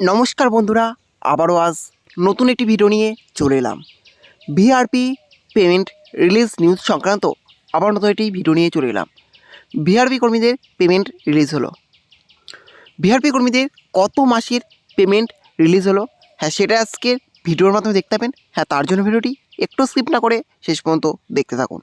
নমস্কার বন্ধুরা, আবারও আজ নতুন একটি ভিডিও নিয়ে চলে এলাম। ভিআরপি পেমেন্ট রিলিজ নিউজ সংক্রান্ত আবার নতুন একটি ভিডিও নিয়ে চলে এলাম। ভিআরপি কর্মীদের পেমেন্ট রিলিজ হলো। ভিআরপি কর্মীদের কত মাসের পেমেন্ট রিলিজ হলো, হ্যাঁ সেটা আজকের ভিডিওর মাধ্যমে দেখতে পাবেন। হ্যাঁ, তার জন্য ভিডিওটি একটু স্কিপ না করে শেষ পর্যন্ত দেখতে থাকুন।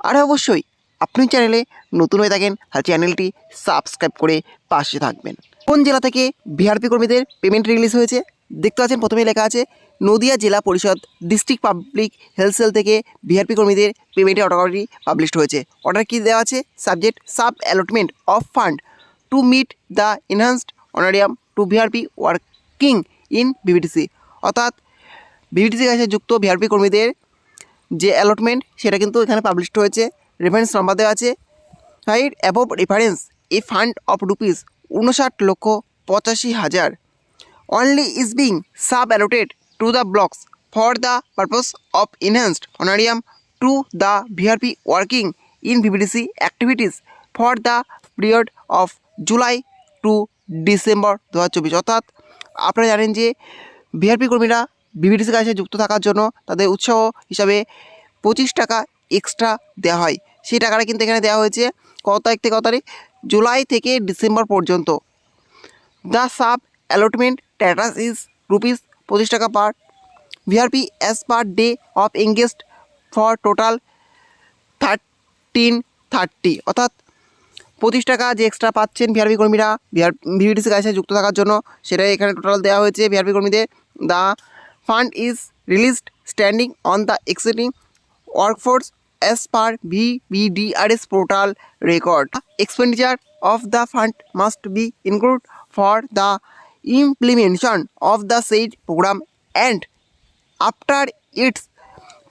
আর অবশ্যই আপনি চ্যানেলে নতুন হয়ে থাকেন আর চ্যানেলটি সাবস্ক্রাইব করে পাশে থাকবেন। কোন জেলা থেকে ভিআরপি কর্মীদের পেমেন্ট রিলিজ হয়েছে দেখতে পাচ্ছেন, প্রথমেই লেখা আছে নদিয়া জেলা পরিষদ ডিস্ট্রিক্ট পাবলিক হেলথ সেল থেকে ভিআরপি কর্মীদের পেমেন্টের অর্ডারটি পাবলিশড হয়েছে। অর্ডার কি দেওয়া আছে? Subject sub allotment of fund to meet the enhanced honorarium to VRP working in BBTC, অর্থাৎ বিবিটিসির কাছে যুক্ত ভিআরপি কর্মীদের যে অ্যালটমেন্ট সেটা কিন্তু এখানে পাবলিশড হয়েছে। রেফারেন্স নাম্বার দেওয়া আছে। Right above reference A fund of rupees 59,85,000 only is being sub-allocated to the blocks for the purpose of enhanced honorarium to the VRP working in VBDC activities for the period of July to December 2024। অর্থাৎ আপনারা জানেন যে VRP কর্মীরা বিবিডিসির কাছে যুক্ত থাকার জন্য তাদের উৎসাহ হিসাবে 25 টাকা এক্সট্রা দেওয়া হয়। সেই টাকাটা কিন্তু এখানে দেওয়া হয়েছে কত তারিখ থেকে কত তারিখ? জুলাই থেকে ডিসেম্বর পর্যন্ত। The sub allotment status is rupees 25 টাকা per VRP as per day of engaged for total 1330। অর্থাৎ 25 টাকা যে এক্সট্রা পাচ্ছেন ভিআরপি কর্মীরা ভিবিডিসির কাছে যুক্ত থাকার জন্য, সেটাই এখানে টোটাল দেওয়া হয়েছে ভিআরপি কর্মীদের। The fund is released standing on the existing workforce as per VBDRS portal record. Expenditure of the fund must be included for the implementation of the said program and after its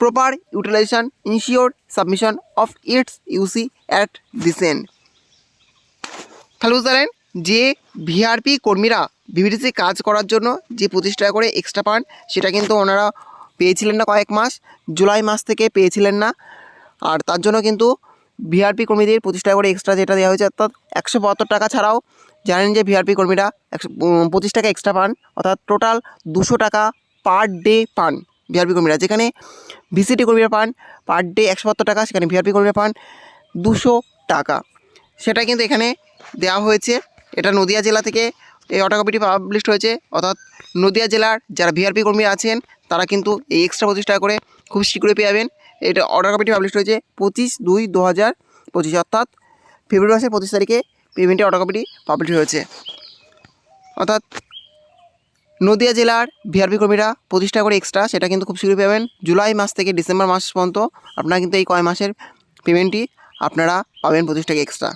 proper utilization ensure submission of its UC at this end. তাহলে বুঝতে পারেন যে VRP কর্মীরা BBDC কাজ করার জন্য যে 25 টাকা করে এক্সট্রা পান, সেটা কিন্তু ওনারা পেয়েছিলেন না কয়েক মাস, জুলাই মাস থেকে পেয়েছিলেন না। আর তার জন্য কিন্তু ভিআরপি কর্মীদের 25 টাকা করে এক্সট্রা যেটা দেওয়া হয়েছে, অর্থাৎ 172 টাকা ছাড়াও জানেন যে ভিআরপি কর্মীরা 25 টাকা এক্সট্রা পান, অর্থাৎ টোটাল 200 টাকা পার ডে পান ভিআরপি কর্মীরা। যেখানে ভিসিটি কর্মীরা পান পার ডে 172 টাকা, সেখানে ভিআরপি কর্মীরা পান 200 টাকা। সেটা কিন্তু এখানে দেওয়া হয়েছে। এটা নদিয়া জেলা থেকে এই অর্ডার কপিটি পাবলিশড হয়েছে। অর্থাৎ নদিয়া জেলার যারা ভিআরপি কর্মী আছেন তারা কিন্তু এই এক্সট্রা 25 টাকা করে খুব শীঘ্রই পেয়ে যাবেন। এটা অর্ডার কপিটি পাবলিশ হয়েছে 25/2/2025, অর্থাৎ ফেব্রুয়ারি মাসের 25 তারিখে পেমেন্টের অর্ডার কপিটি পাবলিশ হয়েছে। অর্থাৎ নদিয়া জেলার ভিআরপি কর্মীরা 25 টাকা করে এক্সট্রা, সেটা কিন্তু খুব শীঘ্রই পাবেন। জুলাই মাস থেকে ডিসেম্বর মাস পর্যন্ত আপনারা কিন্তু এই কয় মাসের পেমেন্টটি আপনারা পাবেন 25 টাকা এক্সট্রা।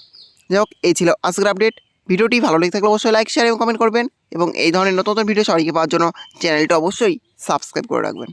যাই হোক, এই ছিল আজকের আপডেট। ভিডিওটি ভালো লেগে থাকলে অবশ্যই লাইক, শেয়ার এবং কমেন্ট করবেন এবং এই ধরনের নতুন নতুন ভিডিও সবাইকে পাওয়ার জন্য চ্যানেলটা অবশ্যই সাবস্ক্রাইব করে রাখবেন।